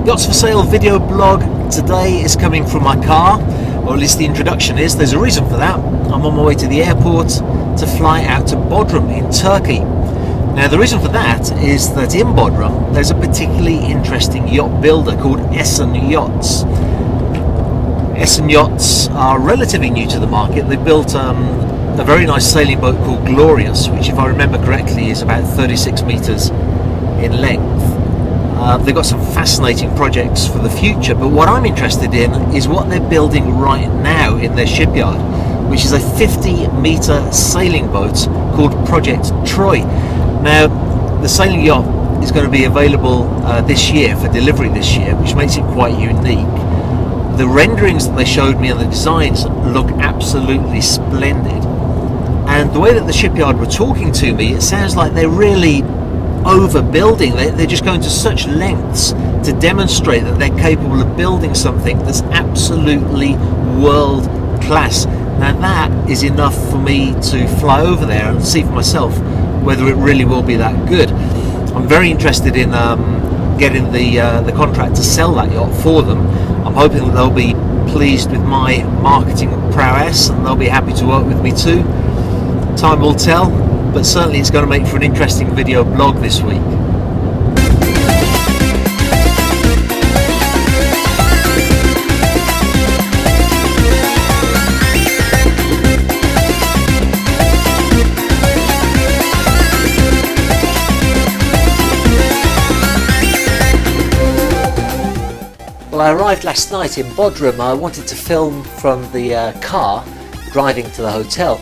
Yachts for Sale video blog today is coming from my car, or at least the introduction is. There's a reason for that. I'm on my way to the airport to fly out to Bodrum in Turkey. Now the reason for that is that in Bodrum there's a particularly interesting yacht builder called Esen Yachts. Essen Yachts are relatively new to the market. They built a very nice sailing boat called Glorious, which if I remember correctly is about 36 metres in length. They've got some fascinating projects for the future, but what I'm interested in is what they're building right now in their shipyard, which is a 50-metre sailing boat called Project Troy. Now, the sailing yacht is going to be available this year for delivery this year, which makes it quite unique. The renderings that they showed me and the designs look absolutely splendid. And the way that the shipyard were talking to me, it sounds like they're really overbuilding. They're just going to such lengths to demonstrate that they're capable of building something that's absolutely world class. Now that is enough for me to fly over there and see for myself whether it really will be that good. I'm very interested in getting the contract to sell that yacht for them. I'm hoping that they'll be pleased with my marketing prowess and they'll be happy to work with me too. Time will tell, but certainly it's going to make for an interesting video blog this week. Well, I arrived last night in Bodrum. I wanted to film from the car driving to the hotel.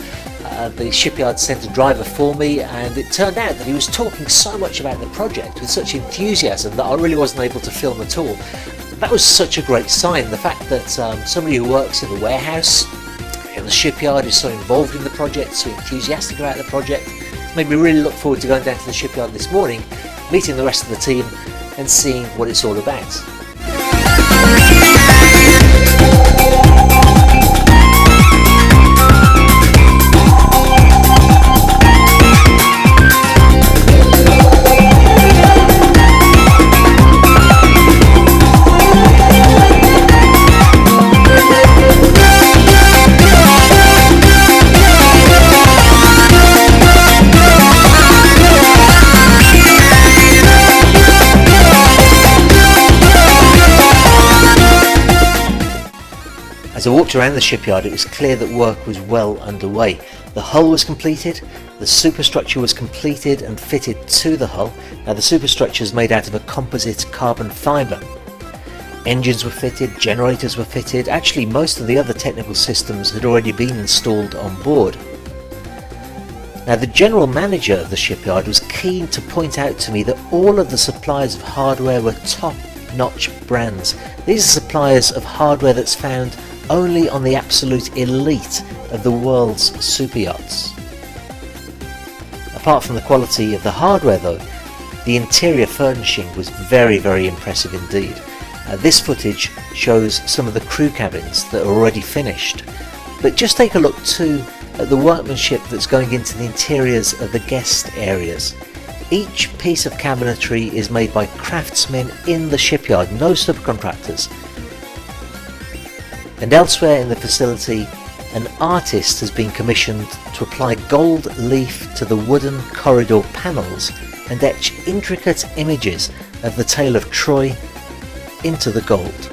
The shipyard sent a driver for me, and it turned out that he was talking so much about the project with such enthusiasm that I really wasn't able to film at all. That was such a great sign. The fact that somebody who works in the warehouse in the shipyard is so involved in the project, so enthusiastic about the project, made me really look forward to going down to the shipyard this morning, meeting the rest of the team and seeing what it's all about. As I walked around the shipyard, it was clear that work was well underway. The hull was completed, the superstructure was completed and fitted to the hull. Now the superstructure is made out of a composite carbon fibre. Engines were fitted, generators were fitted. Actually, most of the other technical systems had already been installed on board. Now the general manager of the shipyard was keen to point out to me that all of the suppliers of hardware were top-notch brands. These are suppliers of hardware that's found only on the absolute elite of the world's super yachts. Apart from the quality of the hardware though, the interior furnishing was very, very impressive indeed. This footage shows some of the crew cabins that are already finished, but just take a look too at the workmanship that's going into the interiors of the guest areas. Each piece of cabinetry is made by craftsmen in the shipyard, no subcontractors. And elsewhere in the facility, an artist has been commissioned to apply gold leaf to the wooden corridor panels and etch intricate images of the tale of Troy into the gold.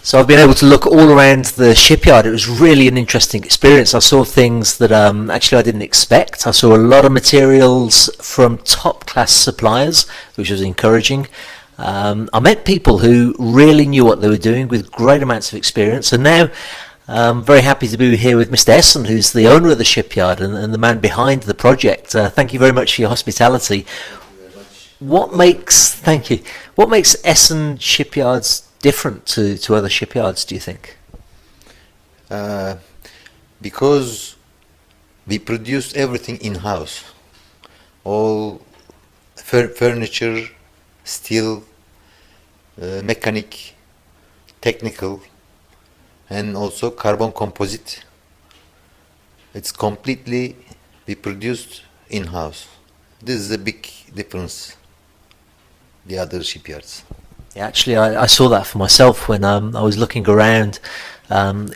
So I've been able to look all around the shipyard. It was really an interesting experience. I saw things that actually I didn't expect. I saw a lot of materials from top class suppliers, which was encouraging. I met people who really knew what they were doing with great amounts of experience, and now I'm very happy to be here with Mr. Essen, who's the owner of the shipyard and the man behind the project. Thank you very much for your hospitality. What makes Essen shipyards different to other shipyards, do you think? Because we produce everything in-house. All furniture, steel, mechanic, technical, and also carbon composite. It's completely we produced in-house. This is a big difference. The other shipyards. Yeah, actually, I saw that for myself when I was looking around.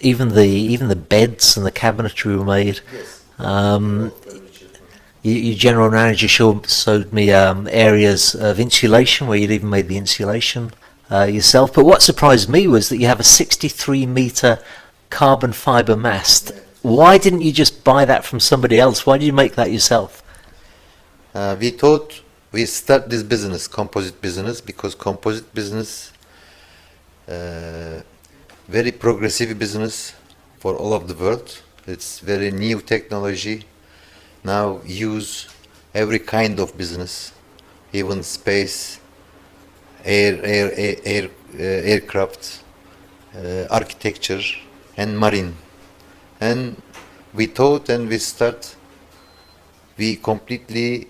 Even the beds and the cabinetry were made. Yes. Your general manager showed me areas of insulation where you'd even made the insulation yourself. But what surprised me was that you have a 63-meter carbon fiber mast. Why didn't you just buy that from somebody else? Why did you make that yourself? We thought we start this business, composite business, because composite business, very progressive business for all of the world. It's very new technology. Now use every kind of business, even space, aircraft, architecture, and marine. And we thought, and we completely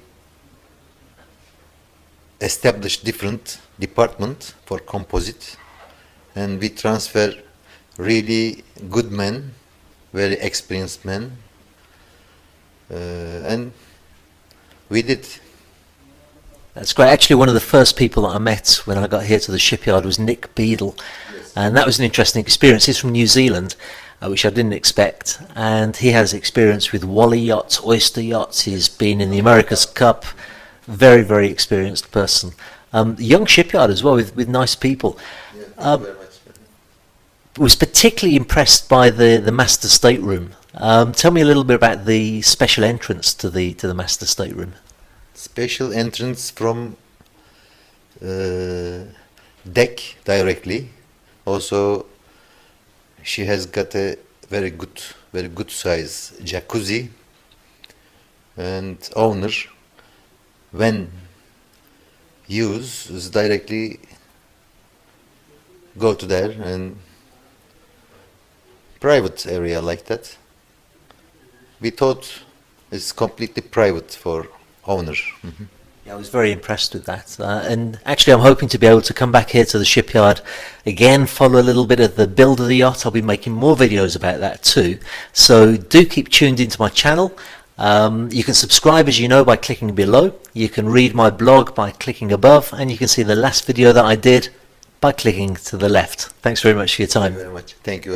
established different department for composite, and we transfer really good men, very experienced men, and we did. That's great. Actually, one of the first people that I met when I got here to the shipyard was Nick Beadle. Yes. And that was an interesting experience. He's from New Zealand, which I didn't expect, and he has experience with Wally Yachts, Oyster Yachts. He's been in the America's Cup. Very, very experienced person. Young shipyard as well, with nice people. Yeah, thank you very much. Was particularly impressed by the master stateroom. Tell me a little bit about the special entrance to the master stateroom. Special entrance from deck directly. Also, she has got a very good size jacuzzi, and owner, when use, is directly go to there, and private area like that. We thought it's completely private for owner. Mm-hmm. Yeah, I was very impressed with that. And actually, I'm hoping to be able to come back here to the shipyard again, follow a little bit of the build of the yacht. I'll be making more videos about that too. So do keep tuned into my channel. You can subscribe, as you know, by clicking below. You can read my blog by clicking above, and you can see the last video that I did by clicking to the left. Thanks very much for your time. Thank you very much. Thank you.